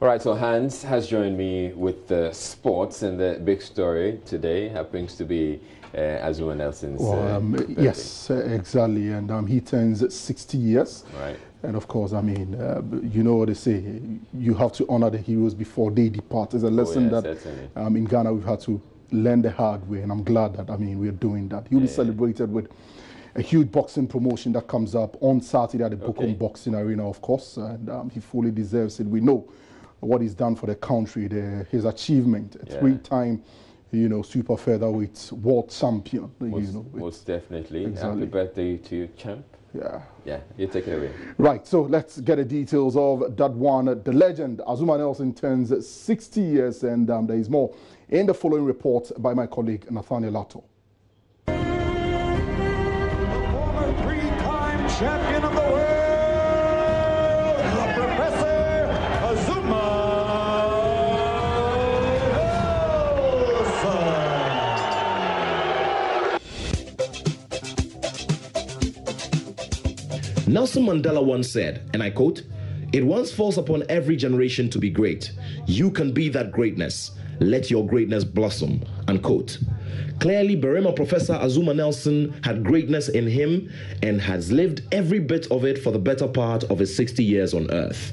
All right, so Hans has joined me with the sports, and the big story today happens to be Azumah Nelson's birthday. Yes, exactly, and he turns 60 years. Right. And of course, I mean, you know what they say, you have to honor the heroes before they depart. It's a lesson that in Ghana we've had to learn the hard way, and I'm glad that, I mean, we're doing that. He'll be celebrated with a huge boxing promotion that comes up on Saturday at the Bukom Boxing Arena, of course, and he fully deserves it. We know what he's done for the country, his achievement, a three-time, super featherweight world champion. Most definitely. Exactly. Happy birthday to you, champ. Yeah, you take it away. Right, so let's get the details of that one. The legend, Azumah Nelson, turns 60 years, and there is more in the following report by my colleague, Nathaniel Lato. The former three-time champion of the world, the Professor Azumah Nelson Mandela once said, and I quote, "It once falls upon every generation to be great. You can be that greatness. Let your greatness blossom," unquote. Clearly, Barima Professor Azumah Nelson had greatness in him and has lived every bit of it for the better part of his 60 years on earth.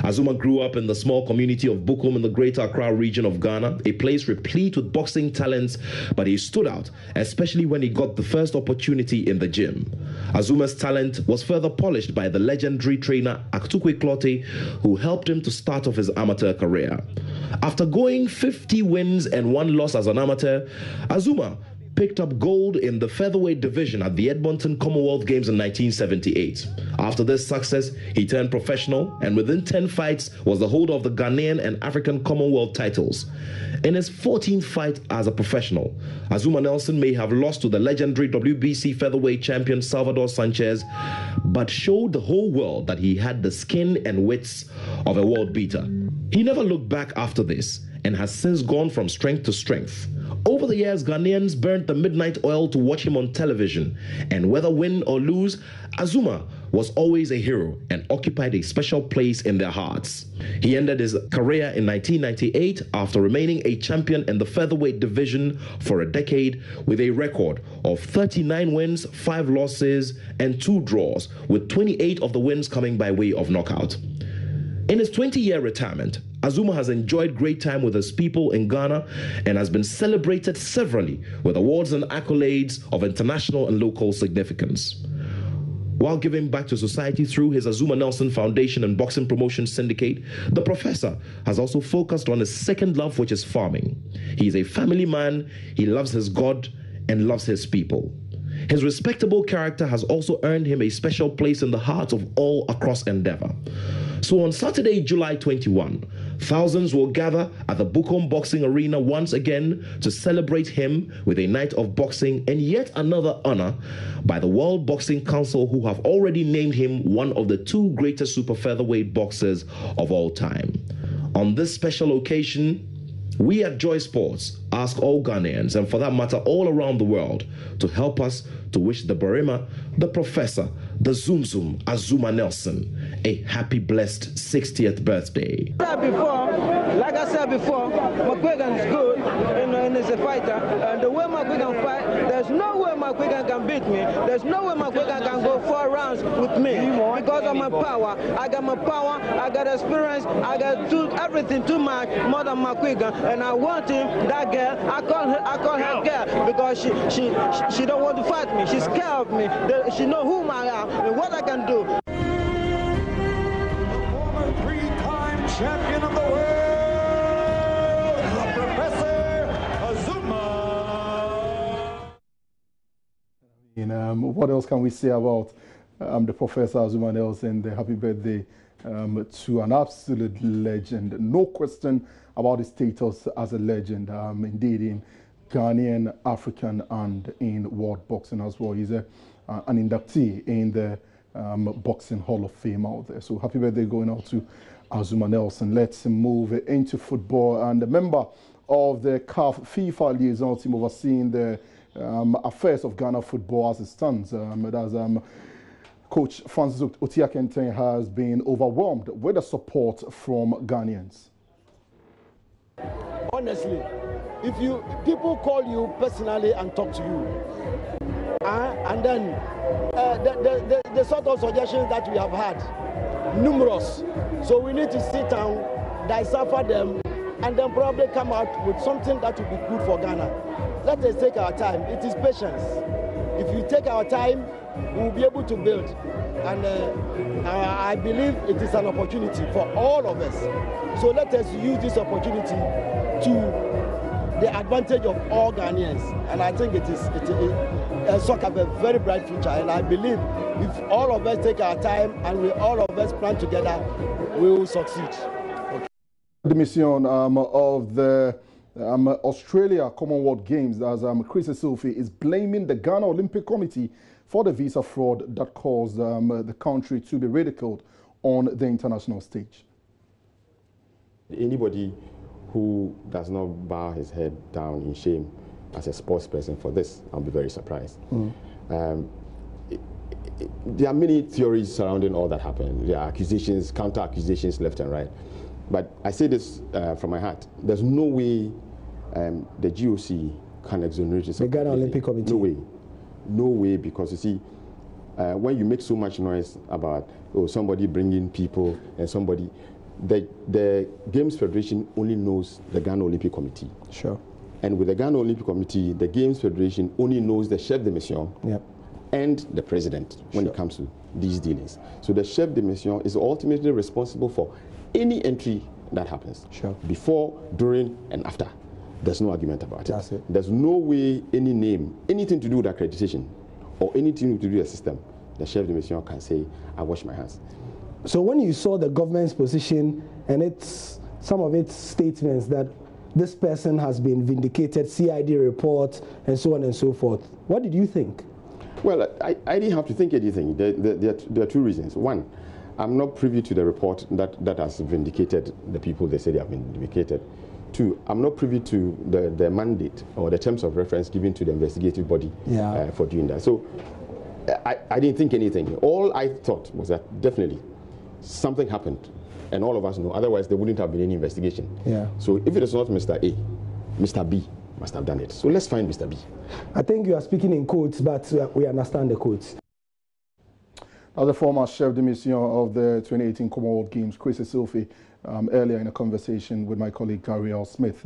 Azumah grew up in the small community of Bukom in the Greater Accra region of Ghana, a place replete with boxing talents, but he stood out, especially when he got the first opportunity in the gym. Azumah's talent was further polished by the legendary trainer Aktukwe Clotte, who helped him to start off his amateur career. After going 50 wins and 1 loss as an amateur, Azumah picked up gold in the featherweight division at the Edmonton Commonwealth Games in 1978. After this success, he turned professional and within 10 fights was the holder of the Ghanaian and African Commonwealth titles. In his 14th fight as a professional, Azumah Nelson may have lost to the legendary WBC featherweight champion Salvador Sanchez, but showed the whole world that he had the skin and wits of a world beater. He never looked back after this and has since gone from strength to strength. Over the years, Ghanaians burnt the midnight oil to watch him on television, and whether win or lose, Azumah was always a hero and occupied a special place in their hearts. He ended his career in 1998 after remaining a champion in the featherweight division for a decade with a record of 39 wins, 5 losses, and 2 draws, with 28 of the wins coming by way of knockout. In his 20-year retirement, Azumah has enjoyed great time with his people in Ghana and has been celebrated severally with awards and accolades of international and local significance. While giving back to society through his Azumah Nelson Foundation and Boxing Promotion Syndicate, the professor has also focused on his second love, which is farming. He is a family man, he loves his God and loves his people. His respectable character has also earned him a special place in the hearts of all across Endeavour. So on Saturday, July 21, thousands will gather at the Bukom Boxing Arena once again to celebrate him with a night of boxing and yet another honor by the World Boxing Council, who have already named him one of the 2 greatest super featherweight boxers of all time. On this special occasion, we at Joy Sports ask all Ghanaians, and for that matter all around the world, to help us to wish the Barima, the Professor, the Zoom Azumah Nelson a happy, blessed 60th birthday. Like I said before, McGuigan is good and is a fighter. And the way McGuigan fight, there's no way McGuigan can beat me. There's no way McGuigan can go 4 rounds with me because of my power. I got my power, I got experience, I got everything too much more than McGuigan. And I want him, that girl, I call her girl because she don't want to fight me. She's scared of me. She know who I am and what I can do. The former 3-time champion of the world, the Professor Azumah. What else can we say about the Professor Azumah Nelson? The happy birthday to an absolute legend. No question about his status as a legend, indeed in Ghanaian, African, and in world boxing as well. He's an inductee in the Boxing Hall of Fame out there. So happy birthday going out to Azumah Nelson. Let's move into football. And a member of the CAF FIFA liaison team overseeing the affairs of Ghana football as it stands. That's Coach Francis Otiakenten has been overwhelmed with the support from Ghanaians. Honestly, if people call you personally and talk to you, and then the sort of suggestions that we have had, numerous. So we need to sit down, decipher them, and then probably come out with something that will be good for Ghana. Let us take our time. It is patience. If we take our time, we will be able to build. And I believe it is an opportunity for all of us. So let us use this opportunity to the advantage of all Ghanaians. And I think soccer has a very bright future. And I believe if all of us take our time and we all of us plan together, we will succeed. The mission of the Australia Commonwealth Games, as Chris Esilfi is blaming the Ghana Olympic Committee for the visa fraud that caused the country to be ridiculed on the international stage. Anybody who does not bow his head down in shame as a sports person for this, I'll be very surprised. There are many theories surrounding all that happened. There are accusations, counter accusations left and right. But I say this from my heart. There's no way the GOC can exonerate the Ghana Olympic Committee. No way. No way, because you see, when you make so much noise about somebody bringing people and somebody, the Games Federation only knows the Ghana Olympic Committee. Sure. And with the Ghana Olympic Committee, the Games Federation only knows the chef de mission and the president when it comes to these dealings. So the chef de mission is ultimately responsible for any entry that happens. Sure. Before, during, and after. There's no argument about it. That's it. There's no way any name, anything to do with accreditation or anything to do with the system, the chef de mission can say, I wash my hands. So when you saw the government's position and some of its statements that this person has been vindicated, CID report, and so on and so forth, what did you think? Well, I didn't have to think anything. There are two reasons. One, I'm not privy to the report that has vindicated the people they say they have been vindicated. Two, I'm not privy to the mandate or the terms of reference given to the investigative body for doing that. So I didn't think anything. All I thought was that definitely something happened, and all of us know. Otherwise, there wouldn't have been any investigation. Yeah. So if it is not Mr. A, Mr. B must have done it. So let's find Mr. B. I think you are speaking in quotes, but we understand the quotes. As the former chef de mission of the 2018 Commonwealth Games, Chris Esilfi, earlier in a conversation with my colleague Gary L. Smith.